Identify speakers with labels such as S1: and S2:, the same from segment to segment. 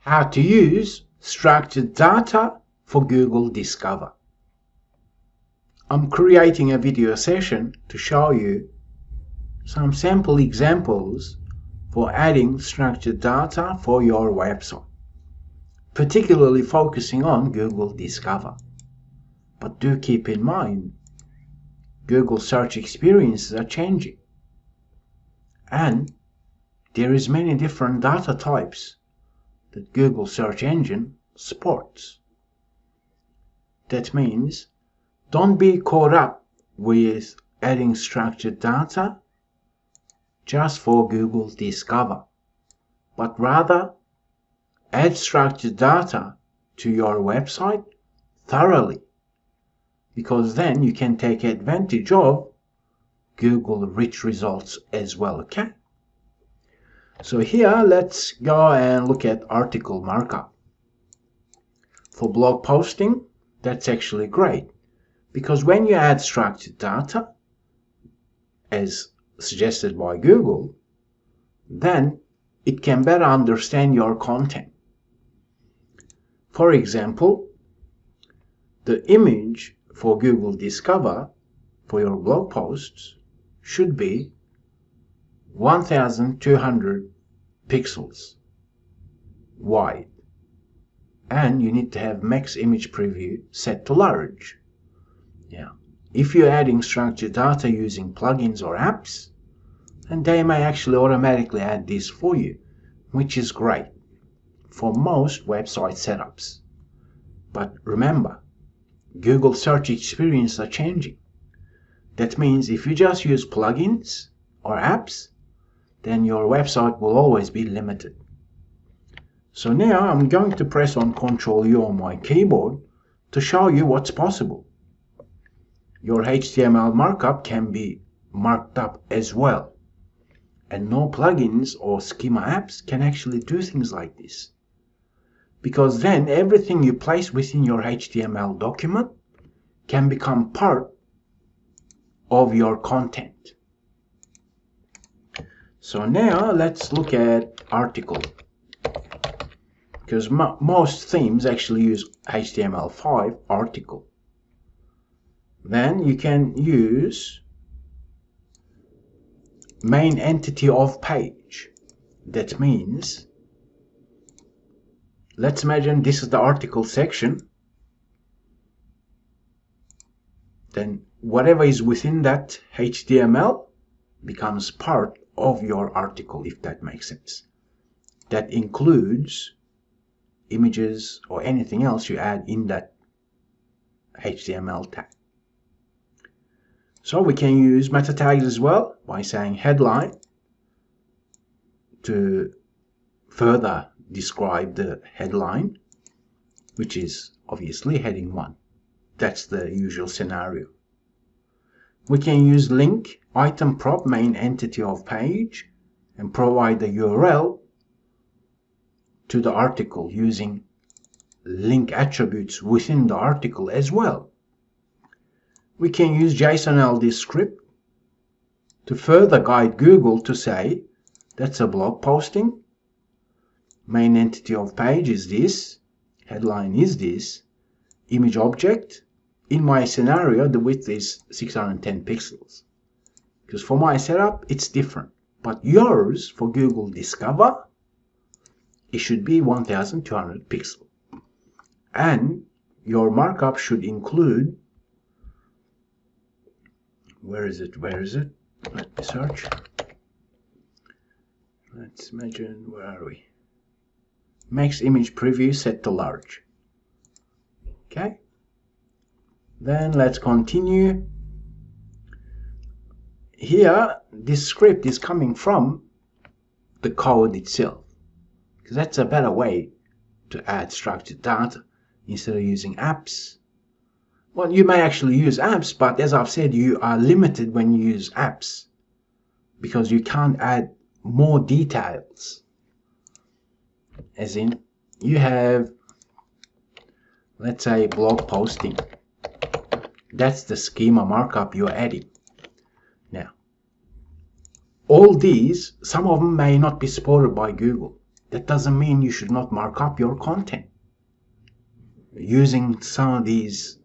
S1: How to use structured data for Google Discover. I'm creating a video session to show you some sample examples for adding structured data for your website, particularly focusing on Google Discover. But do keep in mind, Google search experiences are changing, and there is many different data types that Google search engine supports. That means don't be caught up with adding structured data just for Google Discover, but rather add structured data to your website thoroughly, because then you can take advantage of Google rich results as well, okay? So here, let's go and look at article markup. For blog posting, that's actually great, because when you add structured data, as suggested by Google, then it can better understand your content. For example, the image for Google Discover for your blog posts should be 1200 pixels wide, and you need to have max image preview set to large. If you're adding structured data using plugins or apps, and they may actually automatically add this for you, which is great for most website setups. But remember, Google search experiences are changing. That means if you just use plugins or apps, then your website will always be limited. So now I'm going to press on Ctrl U on my keyboard to show you what's possible. Your HTML markup can be marked up as well, and no plugins or schema apps can actually do things like this, because then everything you place within your HTML document can become part of your content. So now let's look at article, because most themes actually use HTML5 article. Then you can use main entity of page. That means, let's imagine this is the article section. Then whatever is within that HTML becomes part of your article, if that makes sense. That includes images or anything else you add in that HTML tag. So we can use meta tags as well by saying headline to further describe the headline, which is obviously heading 1. That's the usual scenario. We can use link, item prop, main entity of page, and provide the URL to the article using link attributes within the article as well. We can use JSON-LD script to further guide Google to say that's a blog posting, main entity of page is this, headline is this, image object. In my scenario, the width is 610 pixels, because for my setup it's different, but yours for Google Discover, it should be 1200 pixels, and your markup should include, where is it, let me search, let's imagine, where are we, max image preview set to large. Okay, then let's continue. Here this script is coming from the code itself, because that's a better way to add structured data instead of using apps. Well, you may actually use apps, but as I've said, you are limited when you use apps, because you can't add more details. As in, you have, let's say, blog posting. That's the schema markup you're adding. Now, all these, some of them may not be supported by Google. That doesn't mean you should not mark up your content using some of these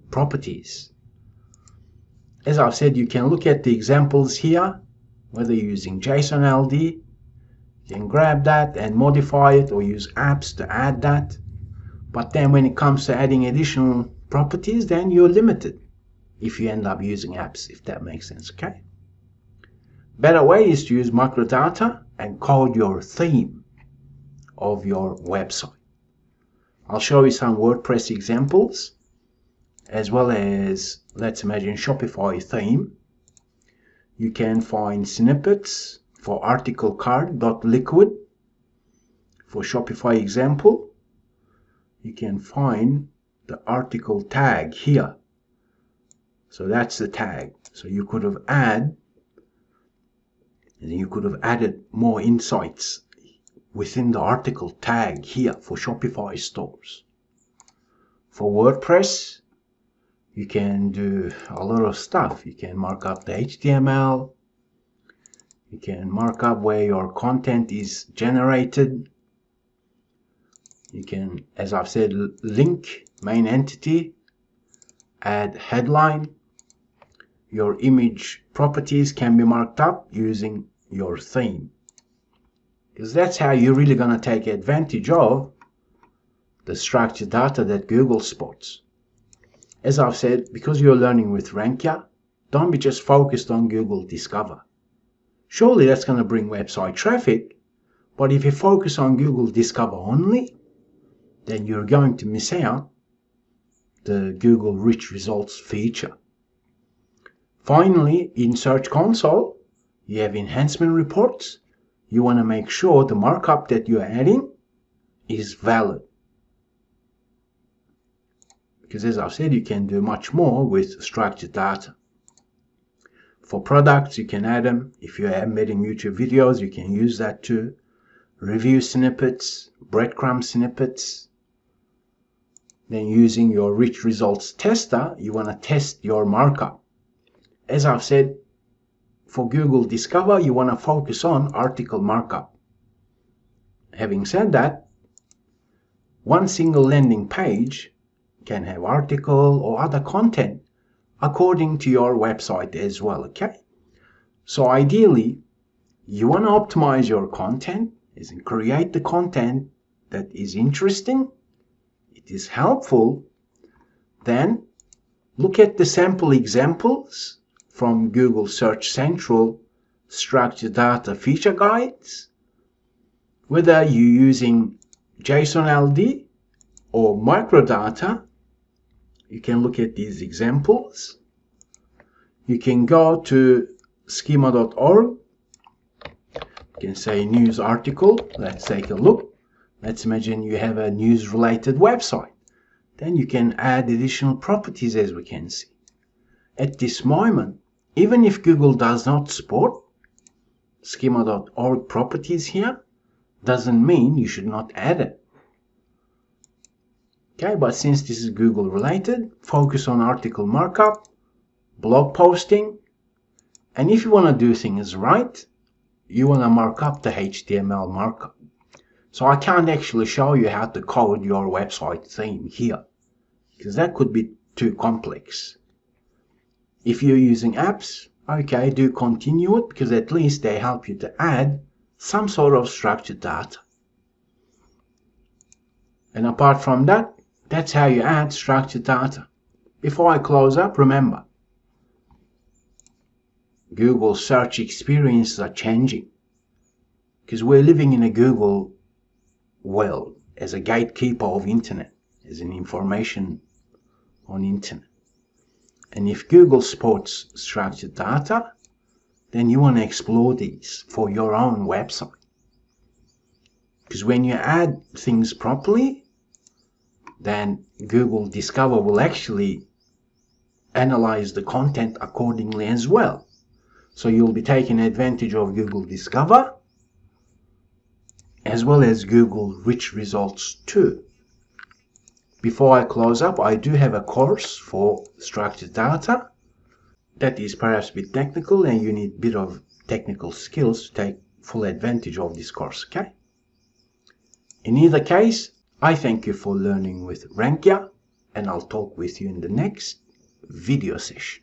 S1: properties. As I've said, you can look at the examples here, whether you're using JSON LD, you can grab that and modify it or use apps to add that. But then when it comes to adding additional properties, then you're limited if you end up using apps, if that makes sense, okay? Better way is to use microdata and code your theme of your website. I'll show you some WordPress examples, as well as, let's imagine, Shopify theme. You can find snippets for article card.liquid. For Shopify example, you can find the article tag here. So that's the tag. So you could have added more insights within the article tag here for Shopify stores. For WordPress, you can do a lot of stuff. You can mark up the HTML. You can mark up where your content is generated. You can, as I've said, link main entity, add headline. Your image properties can be marked up using your theme. Because that's how you're really going to take advantage of the structured data that Google spots. As I've said, because you're learning with Rankia, don't be just focused on Google Discover. Surely that's going to bring website traffic, but if you focus on Google Discover only, then you're going to miss out the Google Rich Results feature. Finally, in Search Console, you have enhancement reports. You want to make sure the markup that you're adding is valid. Because as I've said, you can do much more with structured data. For products, you can add them. If you're embedding YouTube videos, you can use that too. Review snippets, breadcrumb snippets. Then using your rich results tester, you want to test your markup. As I've said, for Google Discover, you want to focus on article markup. Having said that, one single landing page can have article or other content according to your website as well, okay? So ideally, you want to optimize your content, as in create the content that is interesting, it is helpful. Then look at the sample examples from Google Search Central structured data feature guides. Whether you're using JSON LD or microdata, you can look at these examples. You can go to schema.org. You can say news article. Let's take a look. Let's imagine you have a news related website. Then you can add additional properties, as we can see. At this moment, even if Google does not support schema.org properties here, doesn't mean you should not add it. Okay, but since this is Google related, focus on article markup, blog posting, and if you want to do things right, you want to mark up the HTML markup. So I can't actually show you how to code your website theme here, because that could be too complex. If you're using apps, okay, do continue it, because at least they help you to add some sort of structured data. And apart from that, that's how you add structured data. Before I close up, remember, Google search experiences are changing because we're living in a Google world as a gatekeeper of internet, as an information on internet. And if Google supports structured data, then you want to explore these for your own website. Because when you add things properly, then Google Discover will actually analyze the content accordingly as well. So you'll be taking advantage of Google Discover as well as Google Rich Results too. Before I close up, I do have a course for structured data that is perhaps a bit technical and you need a bit of technical skills to take full advantage of this course, okay? In either case, I thank you for learning with Rankia, and I'll talk with you in the next video session.